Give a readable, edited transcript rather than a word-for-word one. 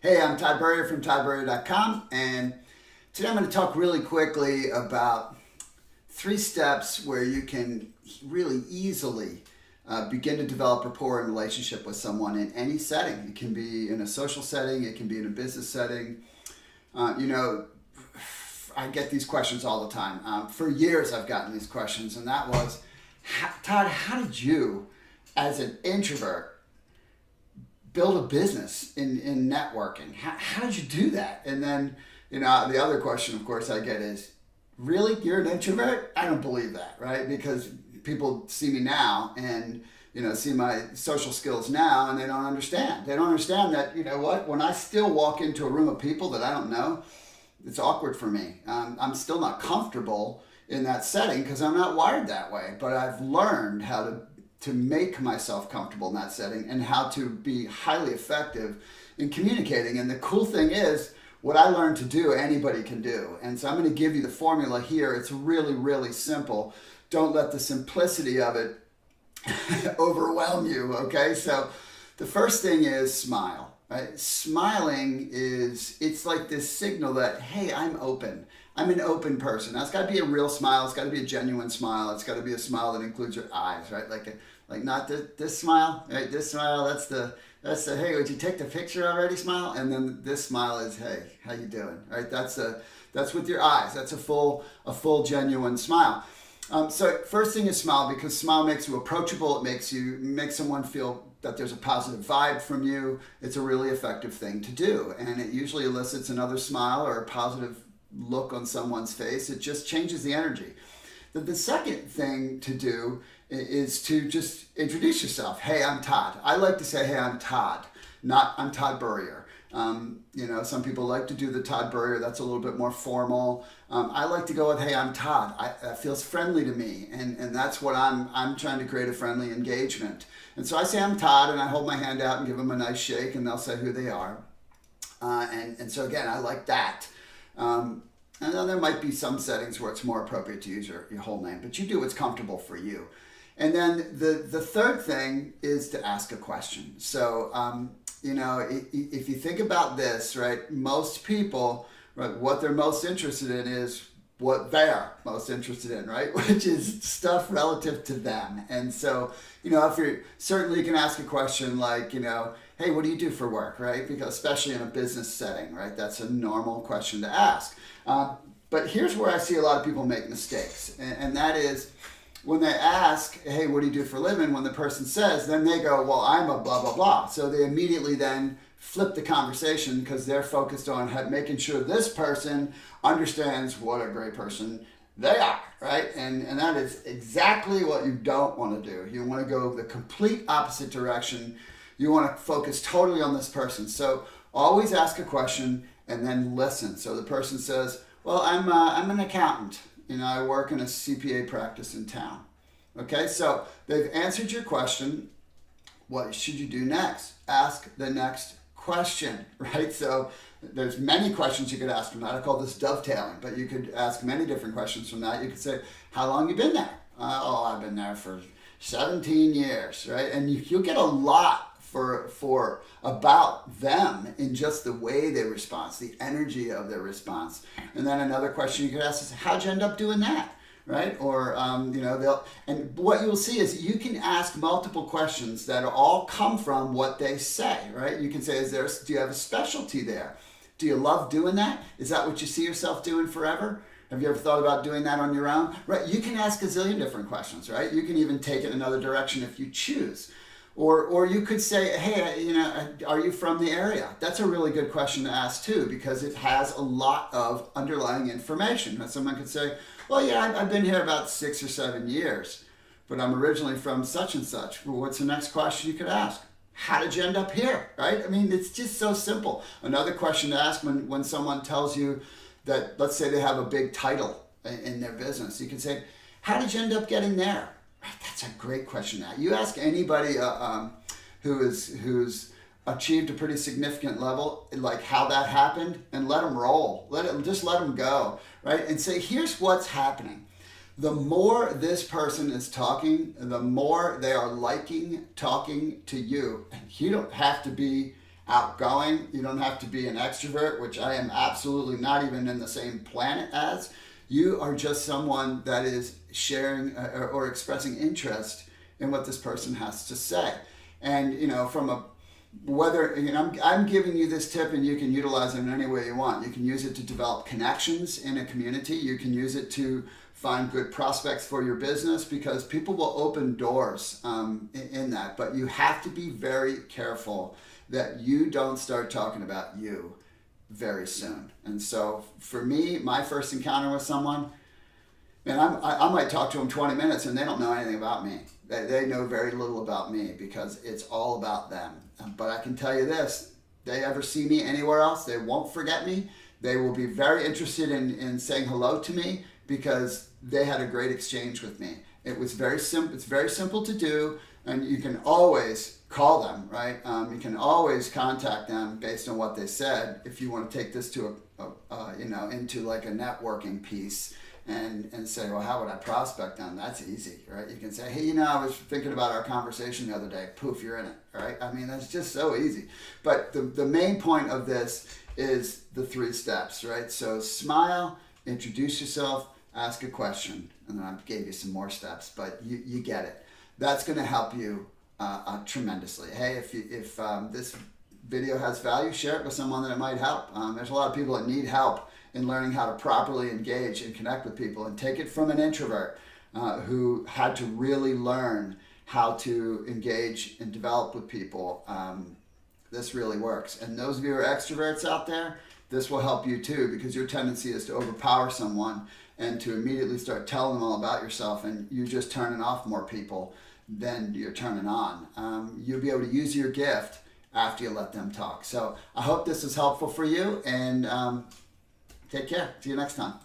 Hey, I'm Todd Burrier from toddburrier.com, and today I'm going to talk really quickly about 3 steps where you can really easily begin to develop rapport and relationship with someone in any setting. It can be in a social setting, it can be in a business setting. You know, I get these questions all the time. For years, I've gotten these questions, and that was, Todd, how did you, as an introvert, build a business in networking? How did you do that? And then, the other question, of course, I get is, really? You're an introvert? I don't believe that, right? Because people see me now and, see my social skills now, and they don't understand. They don't understand that, when I still walk into a room of people that I don't know, it's awkward for me. I'm still not comfortable in that setting because I'm not wired that way. But I've learned how to make myself comfortable in that setting and how to be highly effective in communicating. And the cool thing is, what I learned to do, anybody can do. And so I'm going to give you the formula here. It's really, really simple. Don't let the simplicity of it overwhelm you, okay? So the first thing is smile, right? Smiling it's like this signal that, hey, I'm open. I'm an open person. Now, it's got to be a real smile. It's got to be a genuine smile. It's got to be a smile that includes your eyes, right? Like not this smile, right? This smile, that's the hey, would you take the picture already smile? And then this smile is, hey, how you doing, right? That's with your eyes. That's a full genuine smile. So first thing is smile, because smile makes you approachable. It makes someone feel that there's a positive vibe from you. It's a really effective thing to do, and it usually elicits another smile or a positive look on someone's face. It just changes the energy. The second thing to do is to just introduce yourself. Hey, I'm Todd. I like to say, hey, I'm Todd, not I'm Todd Burrier. Some people like to do the Todd Burrier. That's a little bit more formal. I like to go with, hey, I'm Todd. That feels friendly to me, and that's what I'm trying to create, a friendly engagement. And so I say I'm Todd, and I hold my hand out and give them a nice shake, and they'll say who they are. And so again, I like that. And then there might be some settings where it's more appropriate to use your whole name, but you do what's comfortable for you. And then the third thing is to ask a question. So, if you think about this, right, most people, right, what they're most interested in is what they're most interested in, right, which is stuff relative to them. And so, if you're, certainly you can ask a question like, hey, what do you do for work, right? Because especially in a business setting, right, that's a normal question to ask. But here's where I see a lot of people make mistakes, and that is when they ask, hey, what do you do for a living? When the person says, then they go, well, I'm a blah, blah, blah. So they immediately then flip the conversation because they're focused on making sure this person understands what a great person they are, right? And that is exactly what you don't want to do. You want to go the complete opposite direction. You want to focus totally on this person. So always ask a question and then listen. So the person says, well, I'm an accountant. I work in a CPA practice in town. Okay, so they've answered your question. What should you do next? Ask the next question, right? So there's many questions you could ask from that. I call this dovetailing, but you could ask many different questions from that. You could say, how long you been there? I've been there for 17 years, right? And you'll get a lot for about them in just the way they respond, the energy of their response. And then another question you could ask is, how'd you end up doing that, right? Or and what you'll see is you can ask multiple questions that all come from what they say, right? You can say, do you have a specialty there? Do you love doing that? Is that what you see yourself doing forever? Have you ever thought about doing that on your own? Right? You can ask a zillion different questions, right? You can even take it another direction if you choose. Or you could say, hey, are you from the area? That's a really good question to ask too, because it has a lot of underlying information. Someone could say, well, yeah, I've been here about 6 or 7 years, but I'm originally from such and such. Well, what's the next question you could ask? How did you end up here, right? I mean, it's just so simple. Another question to ask when someone tells you that, let's say they have a big title in their business, you can say, how did you end up getting there? That's a great question. Now, you ask anybody who's achieved a pretty significant level, like how that happened, and let them roll. Let them go, right? And say, here's what's happening. The more this person is talking, the more they are liking talking to you. And you don't have to be outgoing. You don't have to be an extrovert, which I am absolutely not even in the same planet as. You are just someone that is sharing or expressing interest in what this person has to say. And, from a I'm giving you this tip and you can utilize it in any way you want. You can use it to develop connections in a community. You can use it to find good prospects for your business, because people will open doors in that. But you have to be very careful that you don't start talking about you very soon. And so for me, my first encounter with someone, and I might talk to them 20 minutes and they don't know anything about me. They know very little about me because it's all about them. But I can tell you this, they ever see me anywhere else, they won't forget me. They will be very interested in saying hello to me because they had a great exchange with me. It was very simple. It's very simple to do, and you can always call them, right? You can always contact them based on what they said if you want to take this to into like a networking piece. And say, well, how would I prospect them? That's easy, right? You can say, hey, I was thinking about our conversation the other day. Poof, you're in it, right? I mean, that's just so easy. But the main point of this is the 3 steps, right? So smile, introduce yourself, ask a question, and then I gave you some more steps, but you get it. That's going to help you tremendously. Hey, if this video has value, share it with someone that it might help. There's a lot of people that need help in learning how to properly engage and connect with people, and take it from an introvert who had to really learn how to engage and develop with people. This really works. And those of you who are extroverts out there, this will help you too, because your tendency is to overpower someone and to immediately start telling them all about yourself, and you're just turning off more people than you're turning on. You'll be able to use your gift after you let them talk. So I hope this is helpful for you, and take care. See you next time.